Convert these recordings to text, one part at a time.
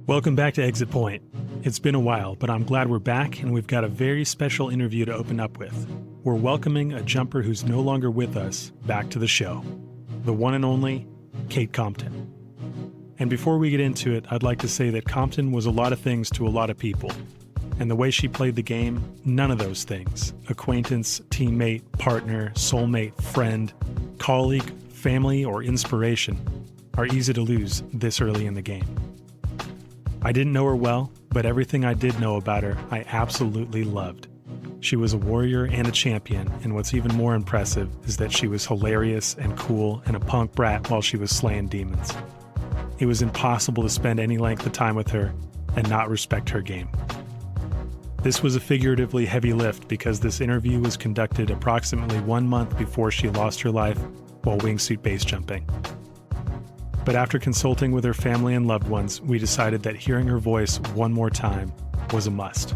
Welcome back to Exit Point. It's been a while, but I'm glad we're back and we've got a very special interview to open up with. We're welcoming a jumper who's no longer with us back to the show, the one and only Kate Compton. And before we get into it, I'd like to say that Compton was a lot of things to a lot of people. And the way she played the game, none of those things, acquaintance, teammate, partner, soulmate, friend, colleague, family, or inspiration, are easy to lose this early in the game. I didn't know her well, but everything I did know about her, I absolutely loved. She was a warrior and a champion, and what's even more impressive is that she was hilarious and cool and a punk brat while she was slaying demons. It was impossible to spend any length of time with her and not respect her game. This was a figuratively heavy lift because this interview was conducted approximately 1 month before she lost her life while wingsuit base jumping. But after consulting with her family and loved ones, we decided that hearing her voice one more time was a must.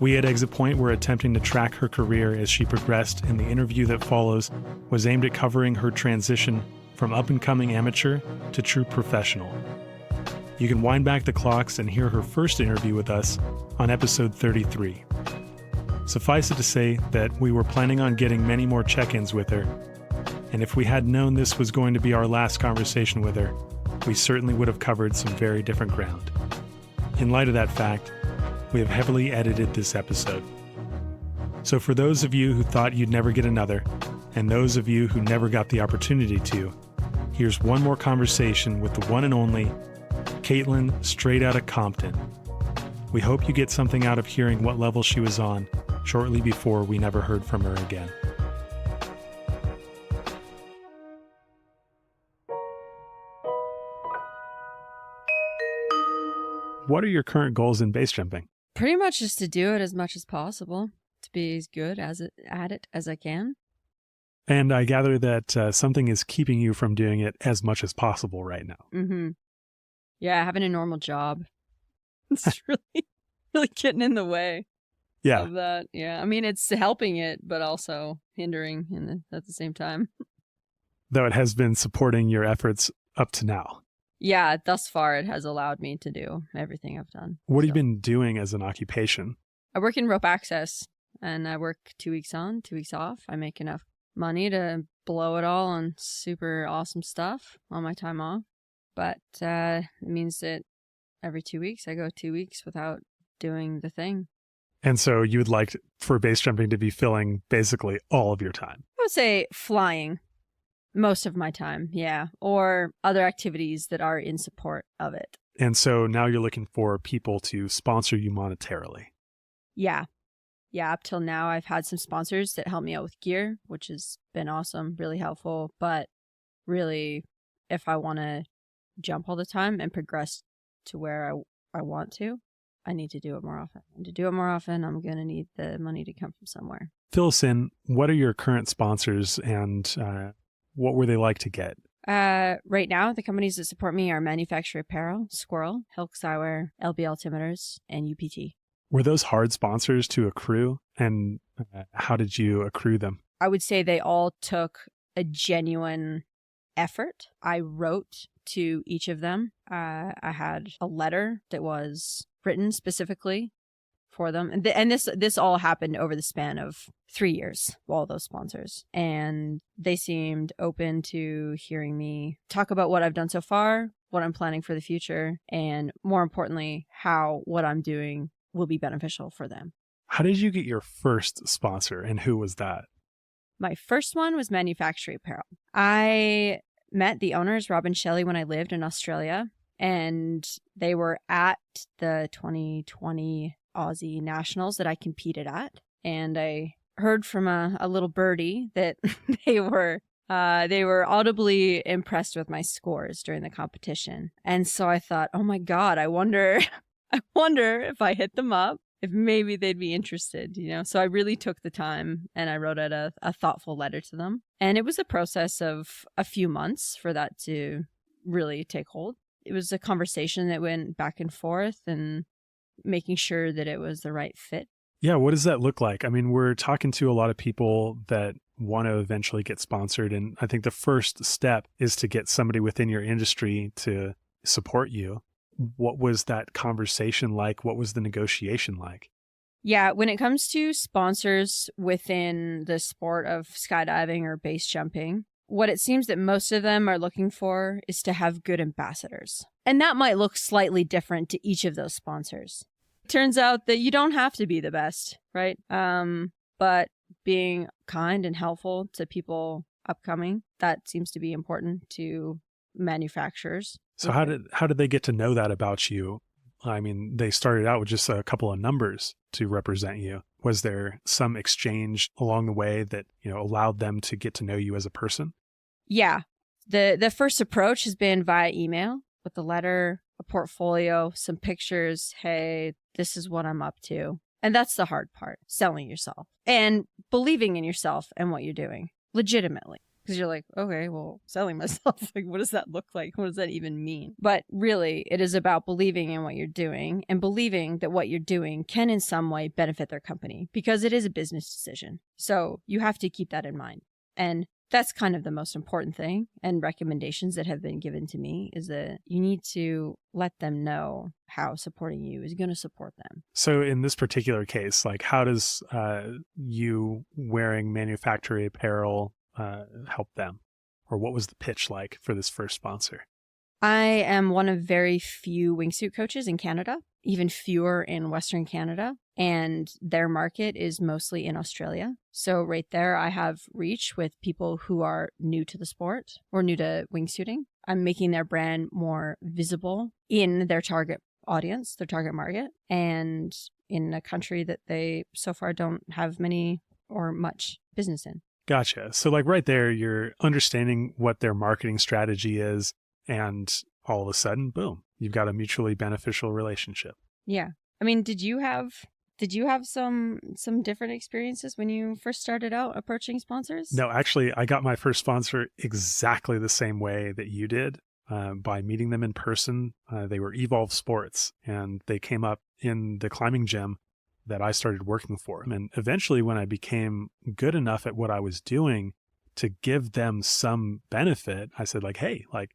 We at Exit Point were attempting to track her career as she progressed, and the interview that follows was aimed at covering her transition from up-and-coming amateur to true professional. You can wind back the clocks and hear her first interview with us on episode 33. Suffice it to say that we were planning on getting many more check-ins with her, and if we had known this was going to be our last conversation with her, we certainly would have covered some very different ground. In light of that fact, we have heavily edited this episode. So for those of you who thought you'd never get another, and those of you who never got the opportunity to, here's one more conversation with the one and only Katelyn, straight out of Compton. We hope you get something out of hearing what level she was on shortly before we never heard from her again. What are your current goals in base jumping? Pretty much just to do it as much as possible, to be as good at it as I can. And I gather that something is keeping you from doing it as much as possible right now. Mm-hmm. Yeah, having a normal job. It's really getting in the way of that. Yeah, I mean, it's helping it, but also hindering at the same time. Though it has been supporting your efforts up to now. Yeah, thus far it has allowed me to do everything I've done. What have you been doing as an occupation? I work in rope access, and I work 2 weeks on, 2 weeks off. I make enough money to blow it all on super awesome stuff on my time off. But it means that every 2 weeks I go 2 weeks without doing the thing. And so you would like for base jumping to be filling basically all of your time? I would say flying. Most of my time, yeah. Or other activities that are in support of it. And so now you're looking for people to sponsor you monetarily. Yeah. Yeah, up till now I've had some sponsors that help me out with gear, which has been awesome, really helpful. But really, if I want to jump all the time and progress to where I want to, I need to do it more often. And to do it more often, I'm going to need the money to come from somewhere. Fill us in. What are your current sponsors and what were they like to get? Right now, the companies that support me are Manufacturer Apparel, Squirrel, Hilks Eyewear, LB Altimeters, and UPT. Were those hard sponsors to accrue? And how did you accrue them? I would say they all took a genuine effort. I wrote to each of them. I had a letter that was written specifically for them. And this all happened over the span of 3 years, all those sponsors. And they seemed open to hearing me talk about what I've done so far, what I'm planning for the future, and more importantly, how what I'm doing will be beneficial for them. How did you get your first sponsor and who was that? My first one was Manufacturer Apparel. I met the owners, Rob and Shelley, when I lived in Australia, and they were at the 2020 Aussie Nationals that I competed at. And I heard from a little birdie that they were audibly impressed with my scores during the competition. And so I thought, oh my God, I wonder if I hit them up, if maybe they'd be interested, you know? So I really took the time and I wrote out a thoughtful letter to them. And it was a process of a few months for that to really take hold. It was a conversation that went back and forth and making sure that it was the right fit. Yeah, what does that look like? I mean, we're talking to a lot of people that want to eventually get sponsored. And I think the first step is to get somebody within your industry to support you. What was that conversation like? What was the negotiation like? Yeah, when it comes to sponsors within the sport of skydiving or base jumping, what it seems that most of them are looking for is to have good ambassadors. And that might look slightly different to each of those sponsors. It turns out that you don't have to be the best, right? But being kind and helpful to people upcoming, that seems to be important to manufacturers. So how did they get to know that about you? I mean, they started out with just a couple of numbers to represent you. Was there some exchange along the way that, allowed them to get to know you as a person? Yeah. The first approach has been via email with a letter, a portfolio, some pictures. Hey, this is what I'm up to. And that's the hard part, selling yourself and believing in yourself and what you're doing legitimately. Because you're like, okay, well, selling myself, like, what does that look like? What does that even mean? But really, it is about believing in what you're doing and believing that what you're doing can in some way benefit their company, because it is a business decision. So you have to keep that in mind. And that's kind of the most important thing. And recommendations that have been given to me is that you need to let them know how supporting you is going to support them. So in this particular case, like, how does you wearing manufacturer apparel help them? Or what was the pitch like for this first sponsor? I am one of very few wingsuit coaches in Canada, even fewer in Western Canada, and their market is mostly in Australia. So right there, I have reach with people who are new to the sport or new to wingsuiting. I'm making their brand more visible in their target audience, their target market, and in a country that they so far don't have many or much business in. Gotcha. So like right there, you're understanding what their marketing strategy is, and all of a sudden, boom, you've got a mutually beneficial relationship. Yeah. I mean, did you have some different experiences when you first started out approaching sponsors? No, actually, I got my first sponsor exactly the same way that you did, by meeting them in person. They were Evolve Sports, and they came up in the climbing gym that I started working for. And eventually, when I became good enough at what I was doing to give them some benefit, I said like, hey, like,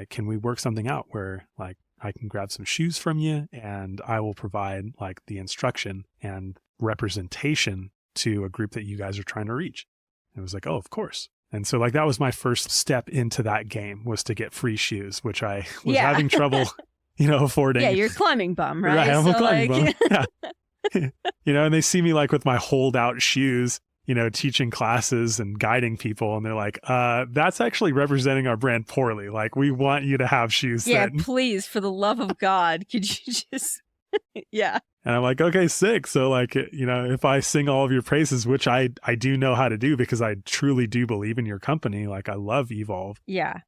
can we work something out where like I can grab some shoes from you and I will provide like the instruction and representation to a group that you guys are trying to reach? And it was like, oh, of course. And so like that was my first step into that game, was to get free shoes, which I was having trouble, affording. Yeah, you're a climbing bum, right? Right, I'm a climbing bum. Yeah. And they see me like with my holdout shoes, teaching classes and guiding people. And they're like, that's actually representing our brand poorly. Like, we want you to have shoes. Yeah, please, for the love of God, could you just, yeah. And I'm like, okay, sick. So like, if I sing all of your praises, which I do know how to do because I truly do believe in your company. Like, I love Evolve. Yeah.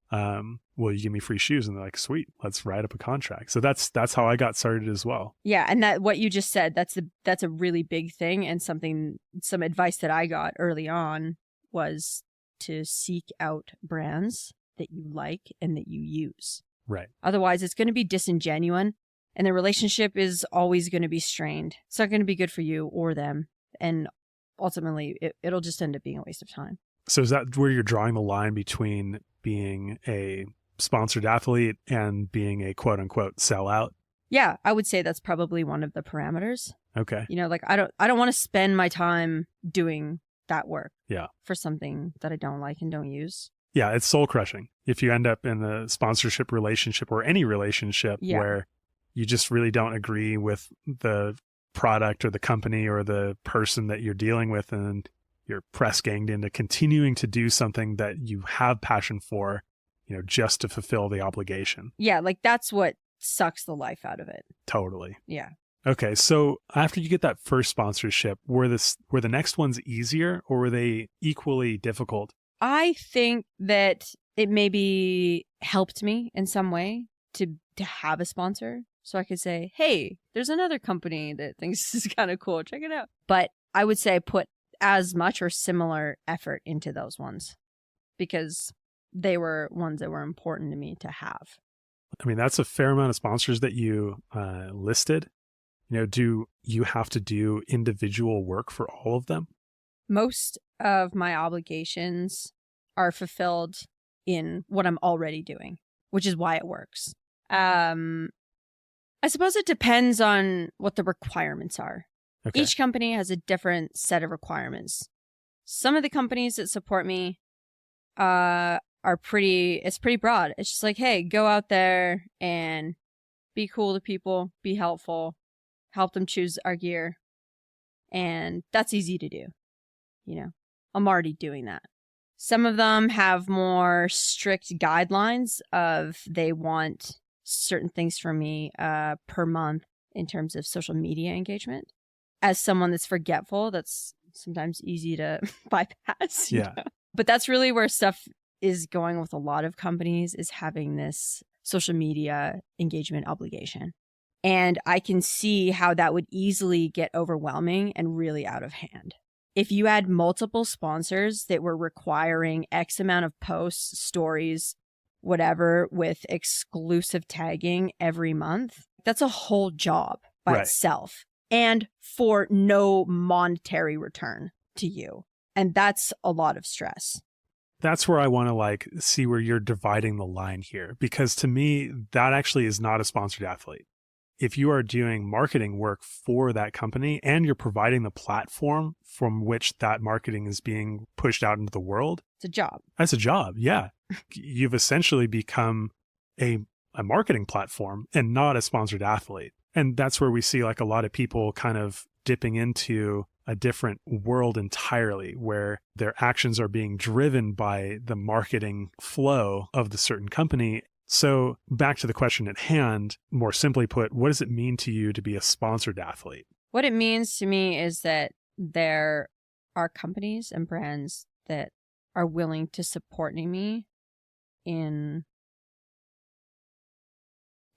Will you give me free shoes? And they're like, sweet, let's write up a contract. So that's how I got started as well. Yeah. And that, what you just said, that's a really big thing. And some advice that I got early on was to seek out brands that you like and that you use. Right. Otherwise, it's going to be disingenuous. And the relationship is always going to be strained. It's not going to be good for you or them. And ultimately, it'll just end up being a waste of time. So is that where you're drawing the line between being a sponsored athlete and being a quote unquote sellout? Yeah, I would say that's probably one of the parameters. Okay. Like I don't want to spend my time doing that work. Yeah. For something that I don't like and don't use. Yeah, it's soul crushing. If you end up in a sponsorship relationship or any relationship where you just really don't agree with the product or the company or the person that you're dealing with, and you're press ganged into continuing to do something that you have passion for, just to fulfill the obligation. Yeah, like that's what sucks the life out of it. Totally. Yeah. Okay, so after you get that first sponsorship, were the next ones easier or were they equally difficult? I think that it maybe helped me in some way to have a sponsor. So I could say, hey, there's another company that thinks this is kind of cool. Check it out. But I would say I put as much or similar effort into those ones because they were ones that were important to me to have. I mean, that's a fair amount of sponsors that you listed. Do you have to do individual work for all of them? Most of my obligations are fulfilled in what I'm already doing, which is why it works. I suppose it depends on what the requirements are. Okay. Each company has a different set of requirements. Some of the companies that support me it's pretty broad. It's just like, hey, go out there and be cool to people, be helpful, help them choose our gear. And that's easy to do. I'm already doing that. Some of them have more strict guidelines of they want certain things from me per month in terms of social media engagement. As someone that's forgetful, that's sometimes easy to bypass. Yeah. But that's really where stuff is going with a lot of companies, is having this social media engagement obligation. And I can see how that would easily get overwhelming and really out of hand. If you had multiple sponsors that were requiring X amount of posts, stories, whatever, with exclusive tagging every month, that's a whole job by itself, and for no monetary return to you. And that's a lot of stress. That's where I want to see where you're dividing the line here, because to me, that actually is not a sponsored athlete. If you are doing marketing work for that company and you're providing the platform from which that marketing is being pushed out into the world, it's a job. That's a job. Yeah. You've essentially become a marketing platform and not a sponsored athlete. And that's where we see a lot of people kind of dipping into a different world entirely, where their actions are being driven by the marketing flow of the certain company. So back to the question at hand, more simply put, what does it mean to you to be a sponsored athlete? What it means to me is that there are companies and brands that are willing to support me in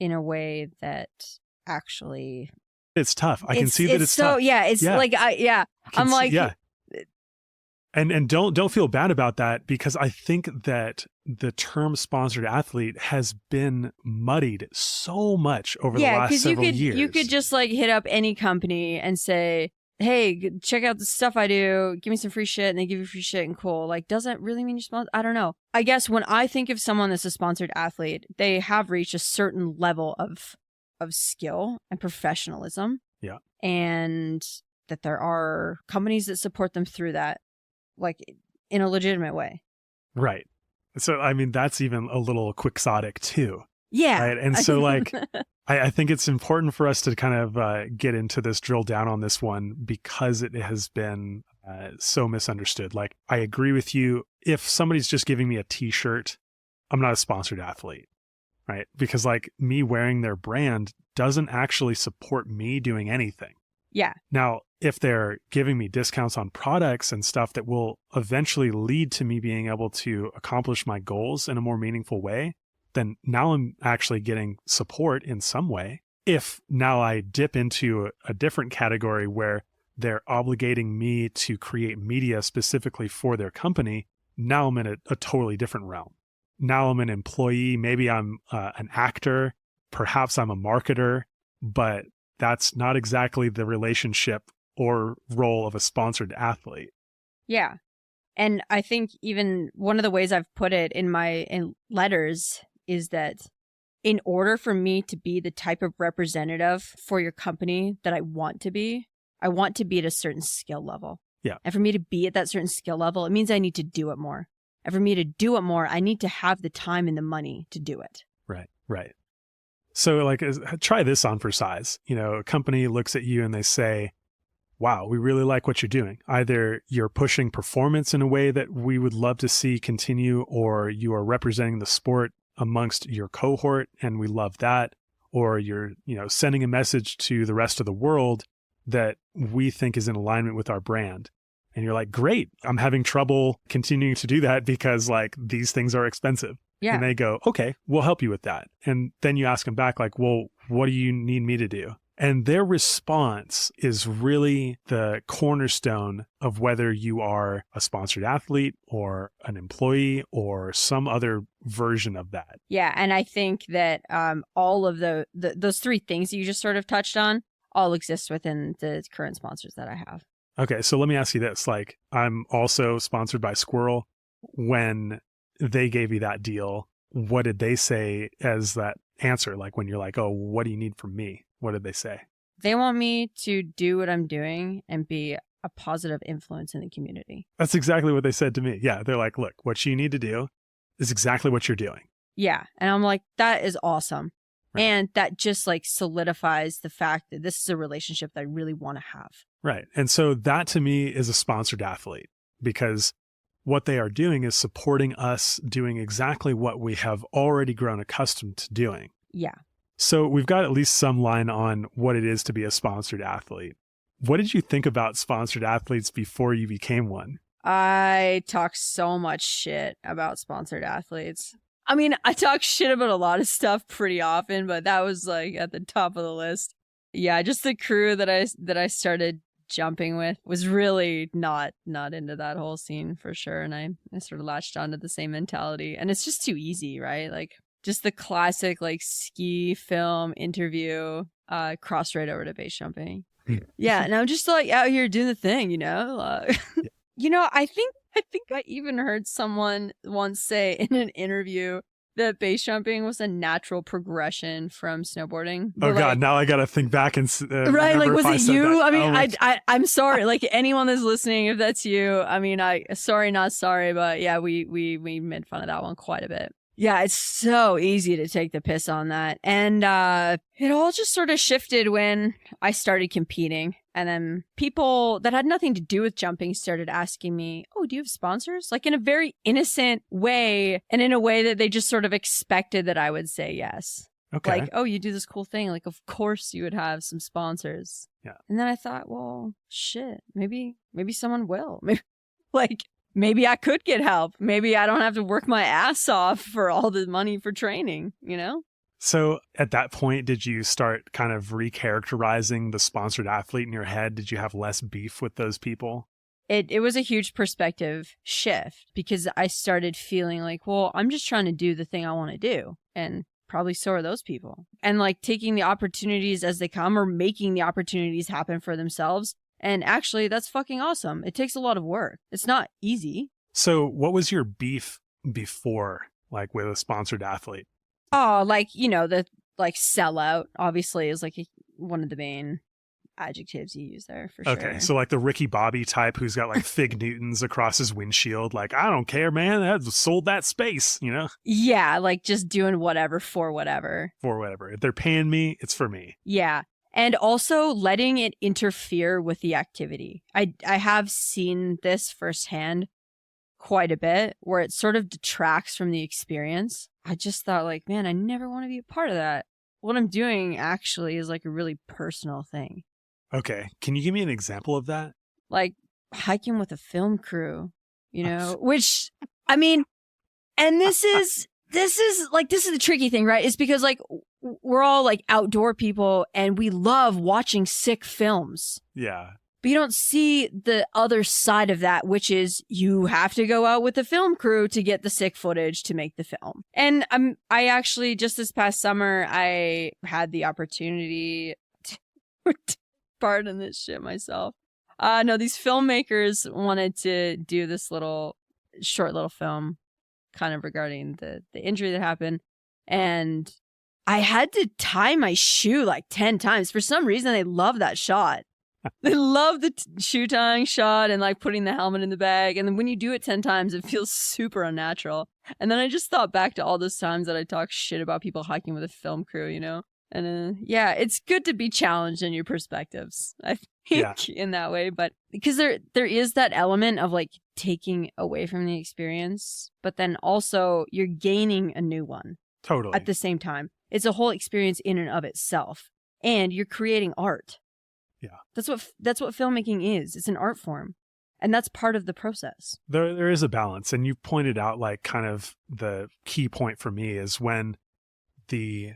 a way that actually... It's tough. I can see that it's tough. Yeah, it's I'm like... Yeah. And don't feel bad about that, because I think that the term sponsored athlete has been muddied so much over the last several years. You could just hit up any company and say, hey, check out the stuff I do, give me some free shit, and they give you free shit and cool. Does that really mean you're sponsored? I don't know. I guess when I think of someone that's a sponsored athlete, they have reached a certain level of skill and professionalism. Yeah. And that there are companies that support them through that, in a legitimate way. Right. So, I mean, that's even a little quixotic too. Yeah. Right. And so I think it's important for us to kind of get into this, drill down on this one, because it has been so misunderstood. I agree with you. If somebody's just giving me a t-shirt, I'm not a sponsored athlete, right? Because me wearing their brand doesn't actually support me doing anything. Yeah. Now, if they're giving me discounts on products and stuff that will eventually lead to me being able to accomplish my goals in a more meaningful way, then now I'm actually getting support in some way. If now I dip into a different category where they're obligating me to create media specifically for their company, now I'm in a totally different realm. Now I'm an employee, maybe I'm an actor, perhaps I'm a marketer, but that's not exactly the relationship or role of a sponsored athlete. Yeah. And I think even one of the ways I've put it in letters is that in order for me to be the type of representative for your company that I want to be at a certain skill level. Yeah. And for me to be at that certain skill level, it means I need to do it more. And for me to do it more, I need to have the time and the money to do it. Right. So try this on for size. A company looks at you and they say, wow, we really like what you're doing. Either you're pushing performance in a way that we would love to see continue, or you are representing the sport amongst your cohort and we love that, or you're, sending a message to the rest of the world that we think is in alignment with our brand. And you're like, great, I'm having trouble continuing to do that because these things are expensive. Yeah. And they go, okay, we'll help you with that. And then you ask them back well, what do you need me to do? And their response is really the cornerstone of whether you are a sponsored athlete or an employee or some other version of that. Yeah. And I think that all of those three things that you just sort of touched on all exist within the current sponsors that I have. Okay, so let me ask you this. Like, I'm also sponsored by Squirrel. When they gave you that deal, what did they say as that answer? Like when you're like, oh, what do you need from me? What did they say? They want me to do what I'm doing and be a positive influence in the community. That's exactly what they said to me. Yeah, they're like, look, what you need to do is exactly what you're doing. Yeah. And I'm like, that is awesome. Right. And that just like solidifies the fact that this is a relationship that I really want to have. Right. And so that to me is a sponsored athlete, because what they are doing is supporting us doing exactly what we have already grown accustomed to doing. Yeah. So we've got at least some line on what it is to be a sponsored athlete. What did you think about sponsored athletes before you became one? I talk so much shit about sponsored athletes. I mean, I talk shit about a lot of stuff pretty often, but that was like at the top of the list. Yeah, just the crew that I started jumping with was really not into that whole scene for sure. And I sort of latched onto the same mentality. And it's just too easy, right? Like just the classic like ski film interview, crossed right over to base jumping. Yeah, and I'm just like out here doing the thing, you know? You know, I think I even heard someone once say in an interview that base jumping was a natural progression from snowboarding. Oh, God, now I got to think back and right, like, was it you? That. I mean, I'm sorry. Like, anyone that's listening, if that's you, I mean, sorry, not sorry, but yeah, we made fun of that one quite a bit. Yeah, it's so easy to take the piss on that. And it all just sort of shifted when I started competing. And then people that had nothing to do with jumping started asking me, oh, do you have sponsors? Like in a very innocent way, and in a way that they just sort of expected that I would say yes. Okay. Like, oh, you do this cool thing. Like, of course you would have some sponsors. Yeah. And then I thought, well, shit, maybe someone will. Maybe I could get help. Maybe I don't have to work my ass off for all the money for training, you know? So at that point, did you start kind of recharacterizing the sponsored athlete in your head? Did you have less beef with those people? It was a huge perspective shift because I started feeling like, well, I'm just trying to do the thing I want to do. And probably so are those people. And like taking the opportunities as they come or making the opportunities happen for themselves. And actually, that's fucking awesome. It takes a lot of work. It's not easy. So what was your beef before, like with a sponsored athlete? Oh, like, you know, the like sellout obviously is like one of the main adjectives you use there for sure. Okay, so like the Ricky Bobby type who's got like Fig Newtons across his windshield. Like, I don't care, man. I sold that space, you know? Yeah, like just doing whatever for whatever. For whatever. If they're paying me, it's for me. Yeah. And also letting it interfere with the activity. I have seen this firsthand quite a bit where it sort of detracts from the experience. I just thought like, man, I never want to be a part of that. What I'm doing actually is like a really personal thing. Okay. Can you give me an example of that? Like hiking with a film crew, you know, which I mean, and this is the tricky thing, right? It's because like we're all like outdoor people and we love watching sick films. Yeah. But you don't see the other side of that, which is you have to go out with the film crew to get the sick footage to make the film. And I actually, just this past summer, I had the opportunity to pardon this shit myself. No, these filmmakers wanted to do this short little film kind of regarding the injury that happened. And I had to tie my shoe like 10 times. For some reason, they love that shot. They love the shoe tying shot and like putting the helmet in the bag. And then when you do it 10 times, it feels super unnatural. And then I just thought back to all those times that I talk shit about people hiking with a film crew, you know? And yeah, it's good to be challenged in your perspectives, I think, in that way. But because there is that element of like taking away from the experience, but then also you're gaining a new one. Totally. At the same time. It's a whole experience in and of itself. And you're creating art. Yeah. That's what filmmaking is. It's an art form. And that's part of the process. There is a balance. And you pointed out like kind of the key point for me is when the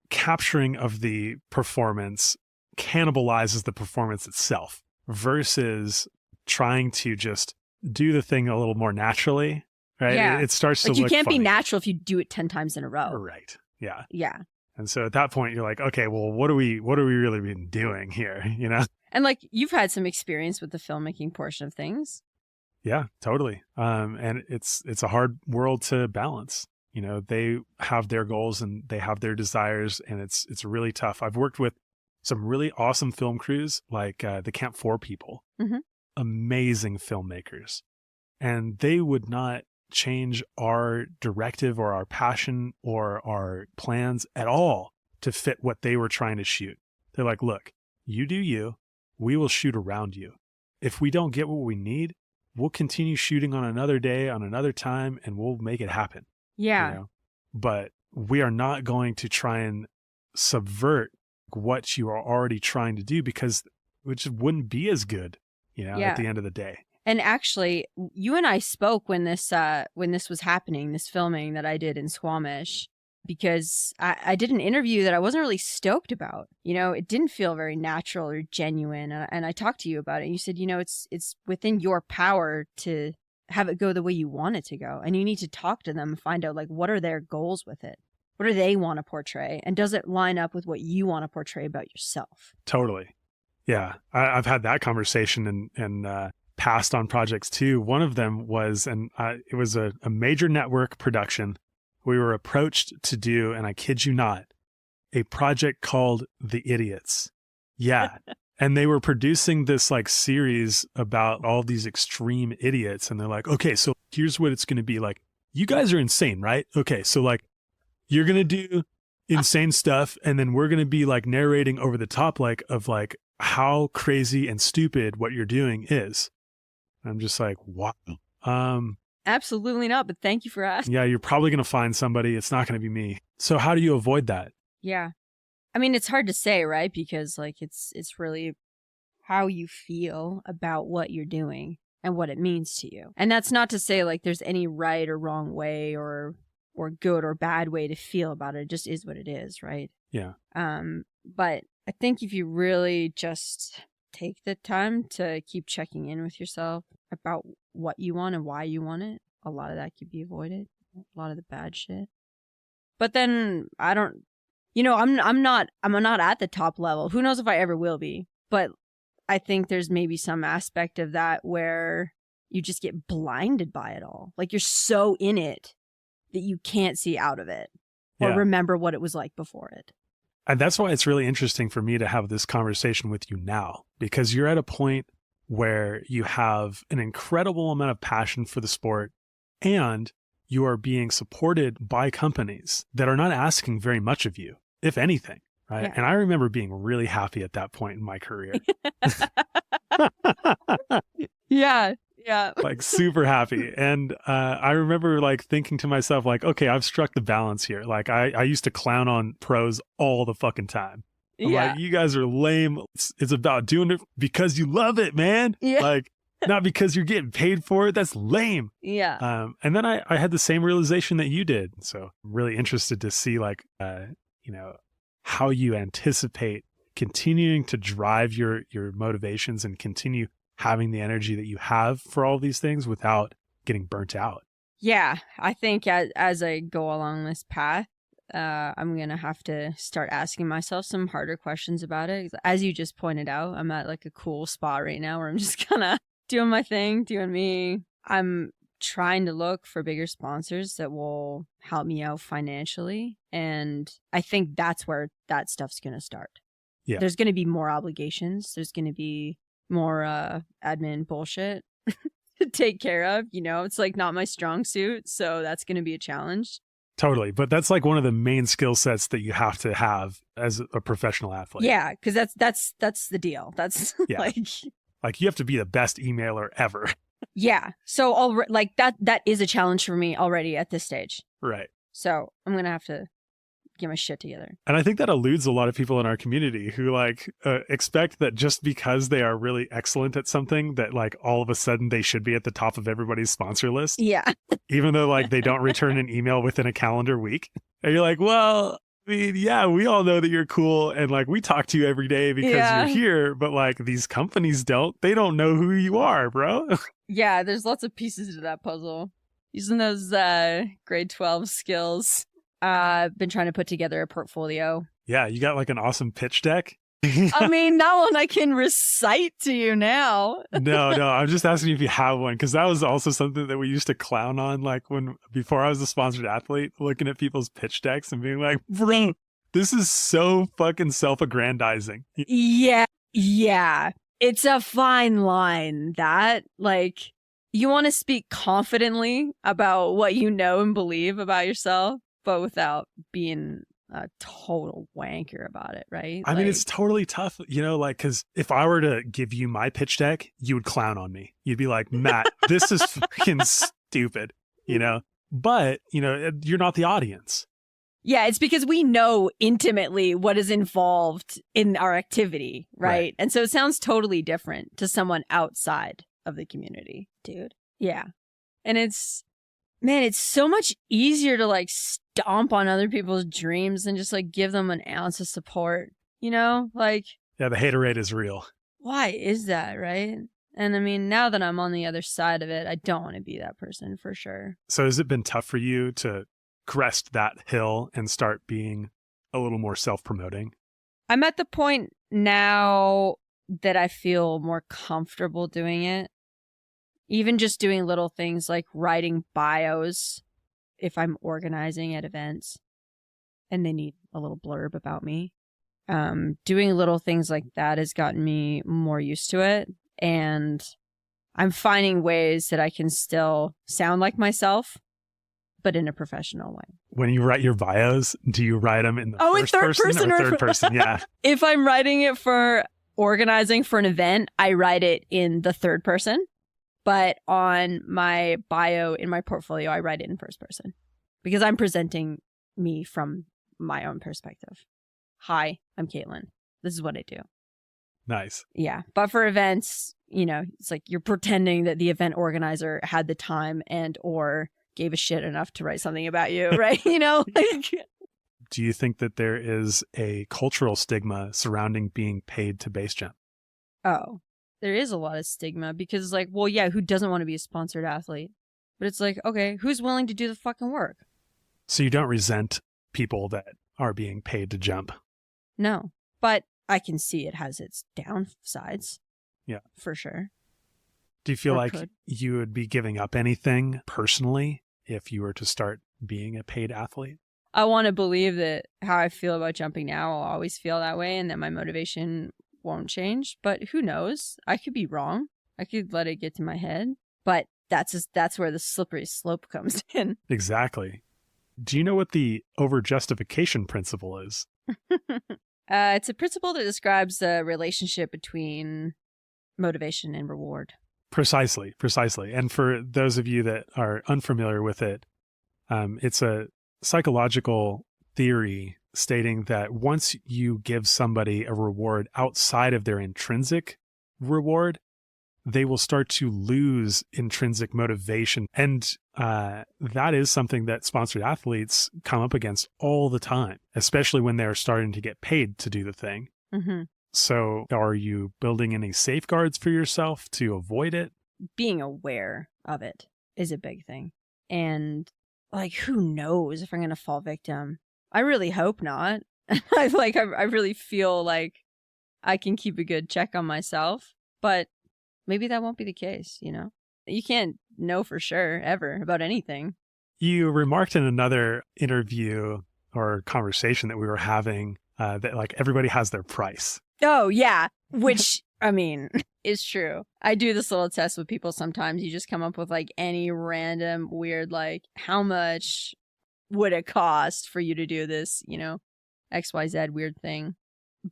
capturing of the performance cannibalizes the performance itself versus trying to just do the thing a little more naturally, right? Yeah. It starts to like look you can't funny. be natural if you do it 10 times in a row. Right. Yeah. Yeah. And so at that point, you're like, okay, well, what are we really been doing here? You know? And like, you've had some experience with the filmmaking portion of things. Yeah, totally. And it's a hard world to balance. You know, they have their goals and they have their desires, and it's really tough. I've worked with some really awesome film crews, like the Camp 4 people, amazing filmmakers, and they would not change our directive or our passion or our plans at all to fit what they were trying to shoot. They're like, look, you do you, we will shoot around you. If we don't get what we need, we'll continue shooting on another day, on another time, and we'll make it happen. Yeah. You know? But we are not going to try and subvert what you are already trying to do, because it just wouldn't be as good, you know, at the end of the day. And actually, you and I spoke when this was happening, this filming that I did in Squamish, because I did an interview that I wasn't really stoked about. You know, it didn't feel very natural or genuine. And I talked to you about it. And you said, you know, it's within your power to have it go the way you want it to go. And you need to talk to them and find out, like, what are their goals with it? What do they want to portray? And does it line up with what you want to portray about yourself? Totally. Yeah. I've had that conversation and passed on projects too. One of them was, it was a major network production. We were approached to do, and I kid you not, a project called The Idiots. Yeah. And they were producing this like series about all these extreme idiots. And they're like, okay, so here's what it's going to be like. You guys are insane, right? Okay. So like, you're going to do insane stuff. And then we're going to be like narrating over the top, like of like how crazy and stupid what you're doing is. I'm just like, wow. Absolutely not. But thank you for asking. Yeah. You're probably going to find somebody. It's not going to be me. So how do you avoid that? Yeah. I mean, it's hard to say, right? Because like, it's really how you feel about what you're doing and what it means to you. And that's not to say like there's any right or wrong way or good or bad way to feel about it. It just is what it is, right? Yeah. But I think if you really just take the time to keep checking in with yourself about what you want and why you want it, a lot of that could be avoided. A lot of the bad shit. But then I'm not at the top level. Who knows if I ever will be? But I think there's maybe some aspect of that where you just get blinded by it all. Like you're so in it that you can't see out of it or remember what it was like before it. And that's why it's really interesting for me to have this conversation with you now, because you're at a point where you have an incredible amount of passion for the sport and you are being supported by companies that are not asking very much of you, if anything. Right. Yeah. And I remember being really happy at that point in my career. Yeah. Yeah. Like super happy. And I remember like thinking to myself, like, okay, I've struck the balance here. Like I used to clown on pros all the fucking time. I'm like, you guys are lame. It's about doing it because you love it, man. Yeah. Like not because you're getting paid for it. That's lame. Yeah. And then I had the same realization that you did. So I'm really interested to see like, how you anticipate continuing to drive your motivations and continue having the energy that you have for all these things without getting burnt out. Yeah, I think as I go along this path, I'm going to have to start asking myself some harder questions about it. As you just pointed out, I'm at like a cool spot right now where I'm just kind of doing my thing, doing me. I'm trying to look for bigger sponsors that will help me out financially. And I think that's where that stuff's going to start. Yeah. There's going to be more obligations. There's going to be more admin bullshit to take care of. You know, it's like not my strong suit. So that's going to be a challenge. Totally. But that's like one of the main skill sets that you have to have as a professional athlete. Yeah. Because that's the deal. That's like you have to be the best emailer ever. Yeah. So like that is a challenge for me already at this stage. Right. So I'm going to have to get my shit together. And I think that eludes a lot of people in our community who like expect that just because they are really excellent at something that like all of a sudden they should be at the top of everybody's sponsor list. Yeah. Even though like they don't return an email within a calendar week. And you're like, well, I mean, yeah, we all know that you're cool. And like, we talk to you every day because you're here, but like these companies they don't know who you are, bro. Yeah. There's lots of pieces to that puzzle. Using those grade 12 skills Been trying to put together a portfolio. Yeah, you got like an awesome pitch deck. I mean, that one I can recite to you now. No, I'm just asking if you have one, because that was also something that we used to clown on, like before I was a sponsored athlete, looking at people's pitch decks and being like, bro, this is so fucking self-aggrandizing. Yeah. It's a fine line that, like, you want to speak confidently about what you know and believe about yourself, but without being a total wanker about it, right? I mean, it's totally tough, like, because if I were to give you my pitch deck, you would clown on me. You'd be like, Matt, this is fucking stupid, But, you're not the audience. Yeah, it's because we know intimately what is involved in our activity, right? And so it sounds totally different to someone outside of the community, dude. Yeah. And it's so much easier to like stomp on other people's dreams and just like give them an ounce of support, like. Yeah, the hater rate is real. Why is that, right? And I mean, now that I'm on the other side of it, I don't want to be that person for sure. So has it been tough for you to crest that hill and start being a little more self-promoting? I'm at the point now that I feel more comfortable doing it. Even just doing little things like writing bios if I'm organizing at events and they need a little blurb about me. Doing little things like that has gotten me more used to it. And I'm finding ways that I can still sound like myself, but in a professional way. When you write your bios, do you write them in the first person or third person? Yeah. If I'm writing it for organizing for an event, I write it in the third person. But on my bio in my portfolio, I write it in first person because I'm presenting me from my own perspective. Hi, I'm Katelyn. This is what I do. Nice. Yeah. But for events, it's like you're pretending that the event organizer had the time and or gave a shit enough to write something about you, right? Do you think that there is a cultural stigma surrounding being paid to base jump? Oh, there is a lot of stigma because like, well, yeah, who doesn't want to be a sponsored athlete? But it's like, okay, who's willing to do the fucking work? So you don't resent people that are being paid to jump? No, but I can see it has its downsides. Yeah. For sure. Do you feel like you would be giving up anything personally if you were to start being a paid athlete? I want to believe that how I feel about jumping now, I'll always feel that way and that my motivation won't change. But who knows? I could be wrong. I could let it get to my head. But that's where the slippery slope comes in. Exactly. Do you know what the over-justification principle is? It's a principle that describes the relationship between motivation and reward. Precisely. And for those of you that are unfamiliar with it, it's a psychological theory stating that once you give somebody a reward outside of their intrinsic reward, they will start to lose intrinsic motivation. And that is something that sponsored athletes come up against all the time, especially when they're starting to get paid to do the thing. Mm-hmm. So are you building any safeguards for yourself to avoid it? Being aware of it is a big thing. And like, who knows if I'm going to fall victim? I really hope not. I really feel like I can keep a good check on myself, but maybe that won't be the case, You can't know for sure ever about anything. You remarked in another interview or conversation that we were having that like everybody has their price. Oh, yeah. Which, I mean, is true. I do this little test with people sometimes. You just come up with like any random weird, like, how much would it cost for you to do this, XYZ weird thing.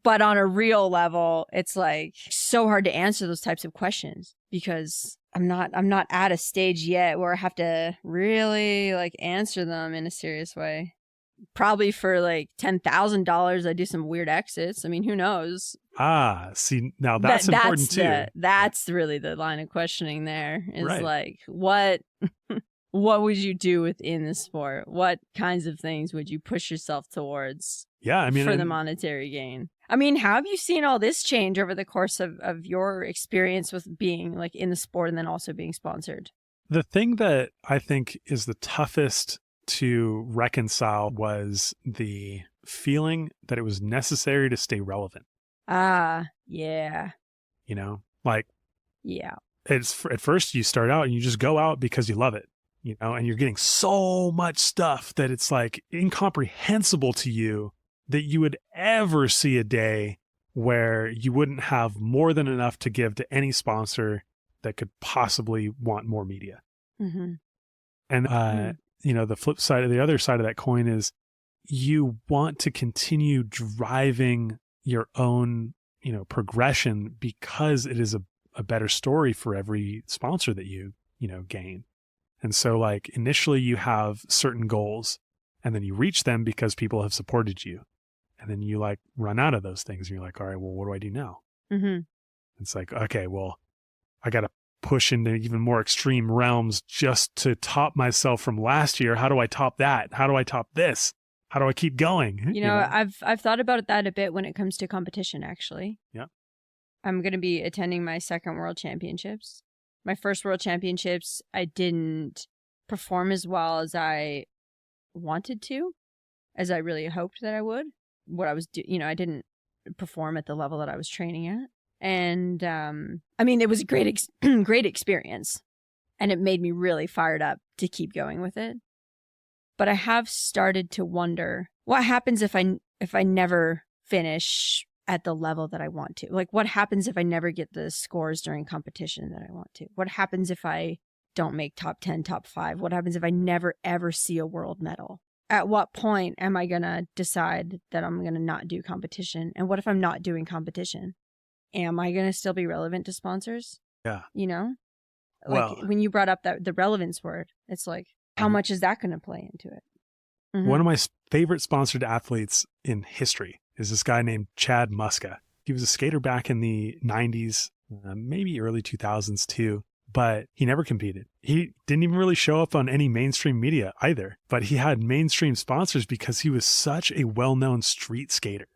But on a real level, it's like so hard to answer those types of questions because I'm not at a stage yet where I have to really like answer them in a serious way. Probably for like $10,000, I do some weird exits. I mean, who knows? See, now that's important too. That's really the line of questioning there is right. Like, what would you do within the sport? What kinds of things would you push yourself towards? Yeah, I mean, for the monetary gain. I mean, how have you seen all this change over the course of your experience with being like in the sport and then also being sponsored? The thing that I think is the toughest to reconcile was the feeling that it was necessary to stay relevant. Yeah. You know, like Yeah. it's at first you start out and you just go out because you love it, you know, and you're getting so much stuff that it's like incomprehensible to you that you would ever see a day where you wouldn't have more than enough to give to any sponsor that could possibly want more media. Mm-hmm. And, you know, the flip side of the other side of that coin is you want to continue driving your own, you know, progression because it is a better story for every sponsor that you know, gain. And so like initially you have certain goals and then you reach them because people have supported you. And then you like run out of those things and you're like, all right, well, what do I do now? Mm-hmm. It's like, okay, well, I got to push into even more extreme realms just to top myself from last year. How do I top that? How do I top this? How do I keep going? You know, I've thought about that a bit when it comes to competition, actually. Yeah. I'm going to be attending my second World Championships. My first World Championships, I didn't perform as well as I wanted to, as I really hoped that I would. What I was I didn't perform at the level that I was training at. And, I mean, it was a great experience. And it made me really fired up to keep going with it. But I have started to wonder what happens if I never finish at the level that I want to. Like, what happens if I never get the scores during competition that I want to? What happens if I don't make top 10, top 5? What happens if I never, ever see a world medal? At what point am I going to decide that I'm going to not do competition? And what if I'm not doing competition? Am I going to still be relevant to sponsors? Yeah. You know? Like, when you brought up the relevance word, it's like, how much is that going to play into it? Mm-hmm. One of my favorite sponsored athletes in history is this guy named Chad Muska. He was a skater back in the 90s, maybe early 2000s too, but he never competed. He didn't even really show up on any mainstream media either, but he had mainstream sponsors because he was such a well-known street skater.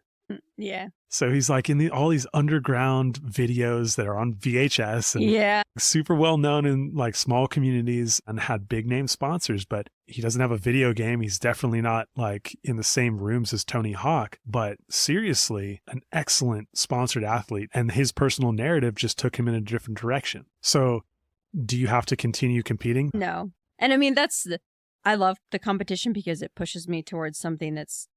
Yeah. So he's like in all these underground videos that are on VHS and super well known in like small communities and had big name sponsors, but he doesn't have a video game. He's definitely not like in the same rooms as Tony Hawk, but seriously, an excellent sponsored athlete. And his personal narrative just took him in a different direction. So do you have to continue competing? No. And I mean, I love the competition because it pushes me towards something that's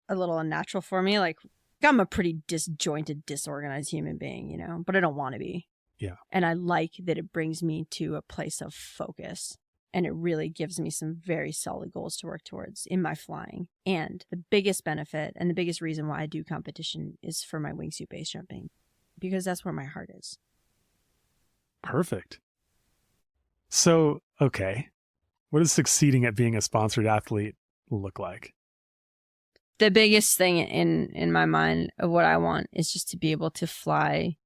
a little unnatural for me. Like, I'm a pretty disjointed, disorganized human being, you know, but I don't want to be. Yeah. And I like that it brings me to a place of focus. And it really gives me some very solid goals to work towards in my flying. And the biggest benefit and the biggest reason why I do competition is for my wingsuit base jumping, because that's where my heart is. Perfect. So, okay. What does succeeding at being a sponsored athlete look like? The biggest thing in my mind of what I want is just to be able to fly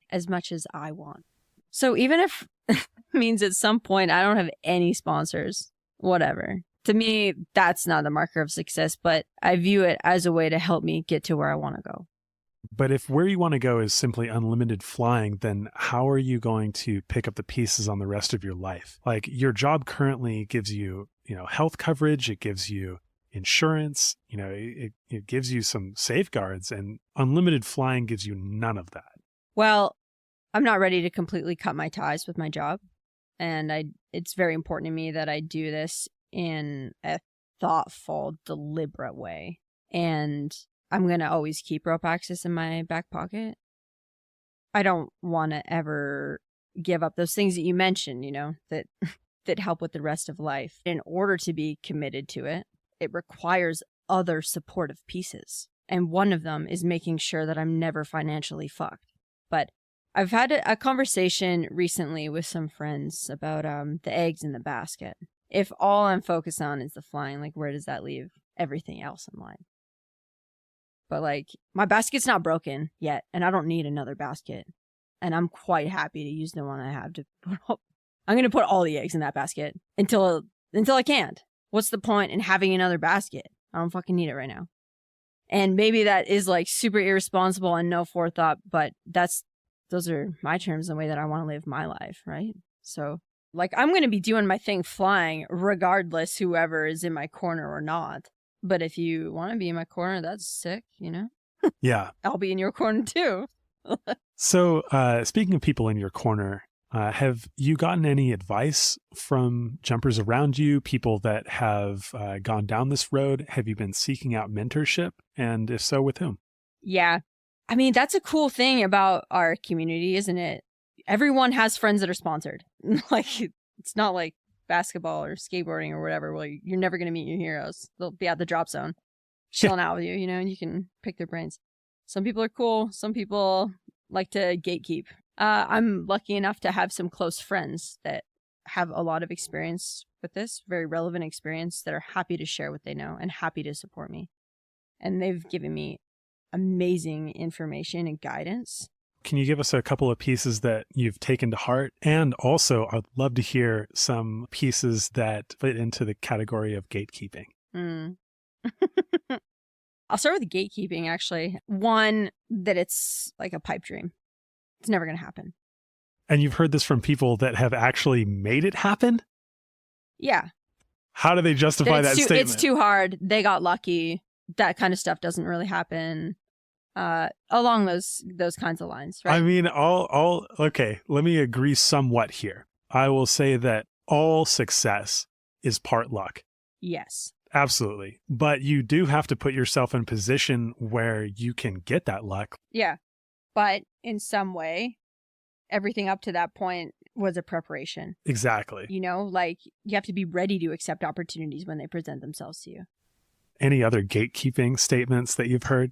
as much as I want. So even if it means at some point I don't have any sponsors, whatever. To me, that's not the marker of success, but I view it as a way to help me get to where I want to go. But if where you want to go is simply unlimited flying, then how are you going to pick up the pieces on the rest of your life? Like your job currently gives you, health coverage, it gives you insurance, it gives you some safeguards, and unlimited flying gives you none of that. Well, I'm not ready to completely cut my ties with my job. And it's very important to me that I do this in a thoughtful, deliberate way. And I'm going to always keep rope access in my back pocket. I don't want to ever give up those things that you mentioned, that help with the rest of life. In order to be committed to it, it requires other supportive pieces. And one of them is making sure that I'm never financially fucked. But I've had a conversation recently with some friends about the eggs in the basket. If all I'm focused on is the flying, like, where does that leave everything else in line? But like, my basket's not broken yet, and I don't need another basket. And I'm quite happy to use the one I have to put up. I'm going to put all the eggs in that basket until I can't. What's the point in having another basket? I don't fucking need it right now. And maybe that is like super irresponsible and no forethought, but those are my terms, the way that I want to live my life, right? So Like, I'm going to be doing my thing flying regardless whoever is in my corner or not. But if you want to be in my corner, that's sick, you know? Yeah. I'll be in your corner too. So speaking of people in your corner, have you gotten any advice from jumpers around you, people that have gone down this road? Have you been seeking out mentorship? And if so, with whom? Yeah. I mean, that's a cool thing about our community, isn't it? Everyone has friends that are sponsored. Like, it's not like basketball or skateboarding or whatever. Well, you're never going to meet your heroes. They'll be at the drop zone, chilling out with you, you know, and you can pick their brains. Some people are cool. Some people like to gatekeep. I'm lucky enough to have some close friends that have a lot of experience with this, very relevant experience, that are happy to share what they know and happy to support me. And they've given me amazing information and guidance. Can you give us a couple of pieces that you've taken to heart? And also, I'd love to hear some pieces that fit into the category of gatekeeping. I'll start with gatekeeping, actually. One, that it's like a pipe dream. It's never going to happen. And you've heard this from people that have actually made it happen? Yeah. How do they justify that statement? It's too hard. They got lucky. That kind of stuff doesn't really happen. Along those kinds of lines, right? I mean, okay, let me agree somewhat here. I will say that all success is part luck. Yes. Absolutely. But you do have to put yourself in a position where you can get that luck. Yeah. But in some way, everything up to that point was a preparation. Exactly. You know, like, you have to be ready to accept opportunities when they present themselves to you. Any other gatekeeping statements that you've heard?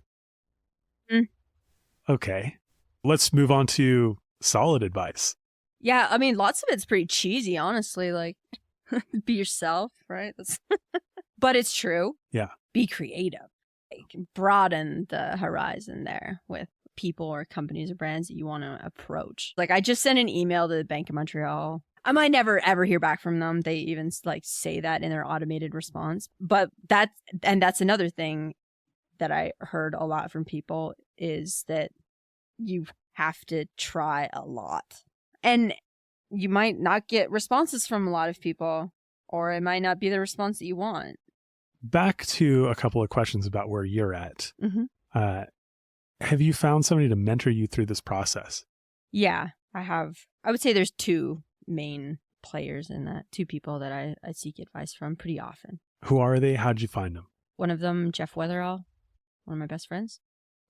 Okay. Let's move on to solid advice. Yeah, I mean, lots of it's pretty cheesy, honestly. Like, be yourself, right? But it's true. Yeah. Be creative. Like, broaden the horizon there with people or companies or brands that you want to approach. Like, I just sent an email to the Bank of Montreal. I might never ever hear back from them. They even like say that in their automated response. But that's another thing that I heard a lot from people, is that you have to try a lot. And you might not get responses from a lot of people, or it might not be the response that you want. Back to a couple of questions about where you're at. Mm-hmm. Have you found somebody to mentor you through this process? Yeah, I have. I would say there's two main players in that, two people that I seek advice from pretty often. Who are they? How'd you find them? One of them, Jeff Weatherall, one of my best friends,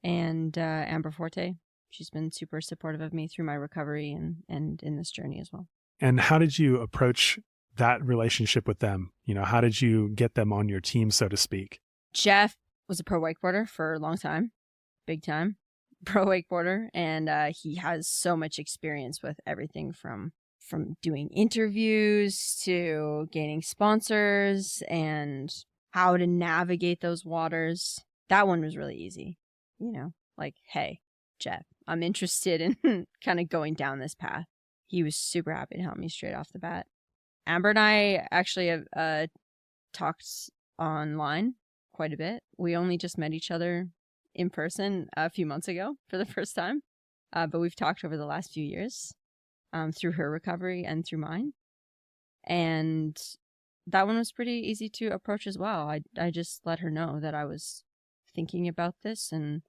and Amber Forte. She's been super supportive of me through my recovery and in this journey as well. And how did you approach that relationship with them? You know, how did you get them on your team, so to speak? Jeff was a pro wakeboarder for a long time, big time pro wakeboarder, and he has so much experience with everything from doing interviews to gaining sponsors and how to navigate those waters. That one was really easy, you know, like, hey, Jeff, I'm interested in kind of going down this path. He was super happy to help me straight off the bat. Amber and I actually have talked online quite a bit. We only just met each other in person a few months ago for the first time, but we've talked over the last few years through her recovery and through mine. And that one was pretty easy to approach as well. I just let her know that I was thinking about this, and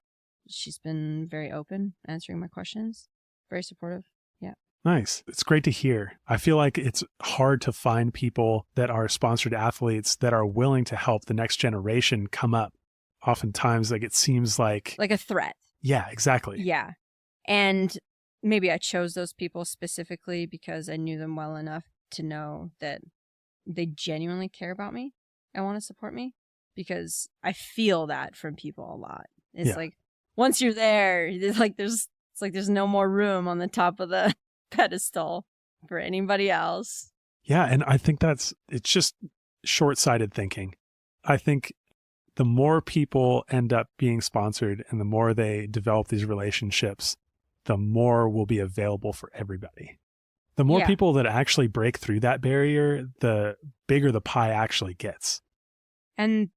she's been very open, answering my questions, very supportive. Yeah. Nice. It's great to hear. I feel like it's hard to find people that are sponsored athletes that are willing to help the next generation come up. Oftentimes, like, it seems like a threat. Yeah, exactly. Yeah. And maybe I chose those people specifically because I knew them well enough to know that they genuinely care about me and want to support me, because I feel that from people a lot. It's like, once you're there, there's no more room on the top of the pedestal for anybody else. Yeah, and I think it's just short-sighted thinking. I think the more people end up being sponsored and the more they develop these relationships, the more will be available for everybody. The more people that actually break through that barrier, the bigger the pie actually gets. And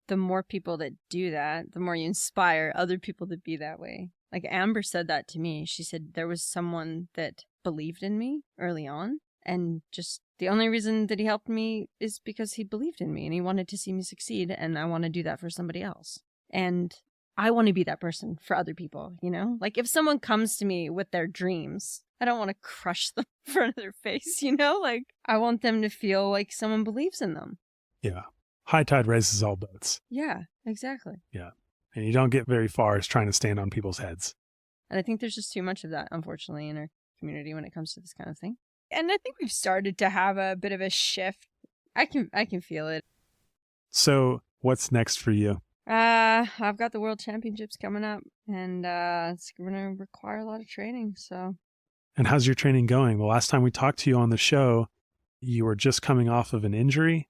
the more people that do that, the more you inspire other people to be that way. Like, Amber said that to me. She said there was someone that believed in me early on, And just the only reason that he helped me is because he believed in me and he wanted to see me succeed. And I want to do that for somebody else. And I want to be that person for other people, you know? Like if someone comes to me with their dreams, I don't want to crush them in front of their face, you know? Like I want them to feel like someone believes in them. Yeah. High tide raises all boats. Yeah, exactly. Yeah. And you don't get very far as trying to stand on people's heads. And I think there's just too much of that, unfortunately, in our community when it comes to this kind of thing. And I think we've started to have a bit of a shift. I can feel it. So what's next for you? I've got the World Championships coming up, and it's going to require a lot of training. So. And how's your training going? The last time we talked to you on the show, you were just coming off of an injury,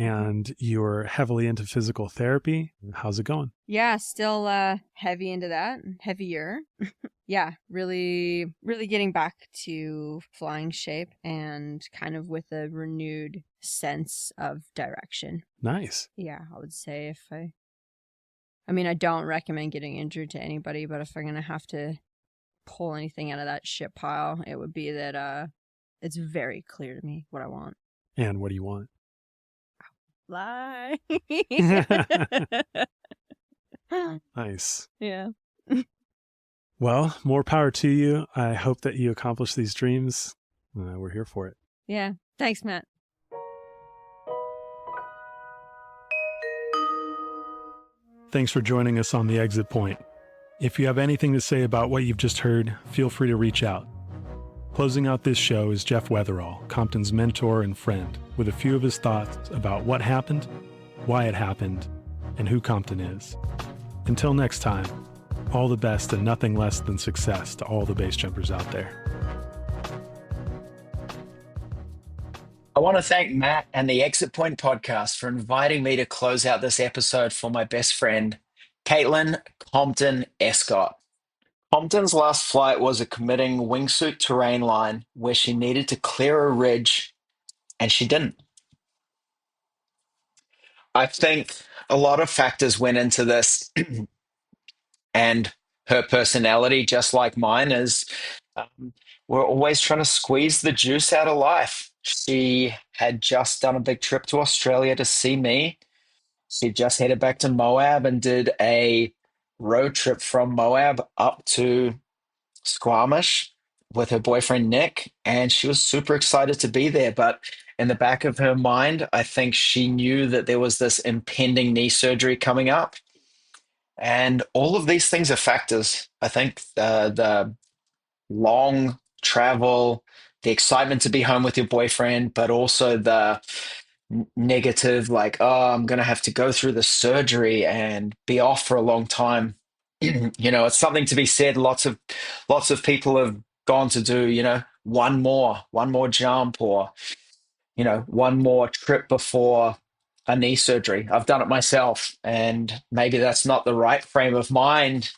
and you were heavily into physical therapy. How's it going? Yeah, still heavy into that, heavier. Yeah, really, really getting back to flying shape and kind of with a renewed sense of direction. Nice. Yeah, I would say I mean, I don't recommend getting injured to anybody, but if I'm going to have to pull anything out of that shit pile, it would be that it's very clear to me what I want. And what do you want? Fly. Nice. Yeah. Well, more power to you. I hope that you accomplish these dreams. We're here for it. Yeah. Thanks, Matt. Thanks for joining us on The Exit Point. If you have anything to say about what you've just heard, feel free to reach out. Closing out this show is Jeff Weatherall, Compton's mentor and friend, with a few of his thoughts about what happened, why it happened, and who Compton is. Until next time, all the best and nothing less than success to all the base jumpers out there. I want to thank Matt and the Exit Point podcast for inviting me to close out this episode for my best friend, Katelyn Compton Escott. Compton's last flight was a committing wingsuit terrain line where she needed to clear a ridge, and she didn't. I think a lot of factors went into this, and her personality, just like mine, is we're always trying to squeeze the juice out of life. She had just done a big trip to Australia to see me. She just headed back to Moab and did a road trip from Moab up to Squamish with her boyfriend Nick, and she was super excited to be there. But in the back of her mind, I think she knew that there was this impending knee surgery coming up. And all of these things are factors. I think the long travel, the excitement to be home with your boyfriend, but also the negative, like, oh, I'm going to have to go through the surgery and be off for a long time. It's something to be said. Lots of people have gone to do, one more jump, or, one more trip before a knee surgery. I've done it myself, and maybe that's not the right frame of mind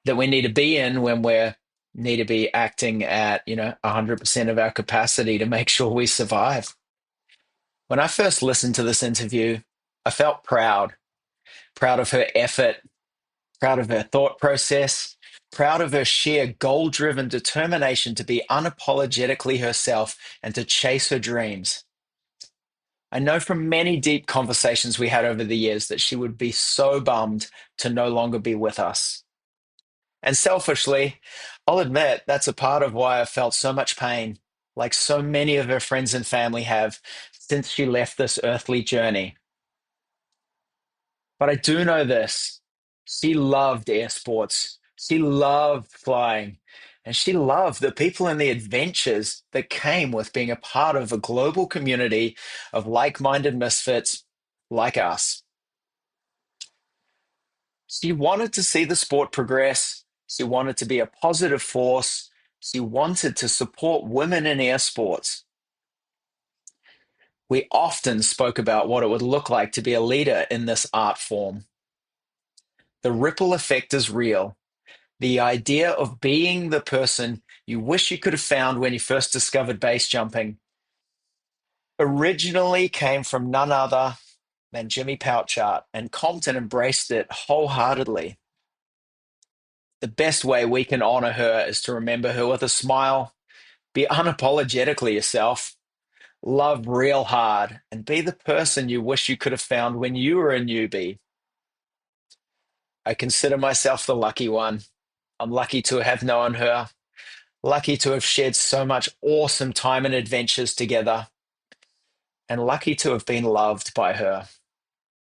that we need to be in when we need to be acting at 100% of our capacity to make sure we survive. When I first listened to this interview, I felt proud of her effort, proud of her thought process, proud of her sheer goal-driven determination to be unapologetically herself and to chase her dreams. I know from many deep conversations we had over the years that she would be so bummed to no longer be with us. And selfishly, I'll admit that's a part of why I felt so much pain, like so many of her friends and family have since she left this earthly journey. But I do know this. She loved air sports. She loved flying. And she loved the people and the adventures that came with being a part of a global community of like-minded misfits like us. She wanted to see the sport progress. She wanted to be a positive force. She wanted to support women in air sports. We often spoke about what it would look like to be a leader in this art form. The ripple effect is real. The idea of being the person you wish you could have found when you first discovered base jumping originally came from none other than Jimmy Pouchart, and Compton embraced it wholeheartedly. The best way we can honor her is to remember her with a smile, Be unapologetically yourself. Love real hard and be the person you wish you could have found when you were a newbie. I consider myself the lucky one. I'm lucky to have known her, lucky to have shared so much awesome time and adventures together, and lucky to have been loved by her.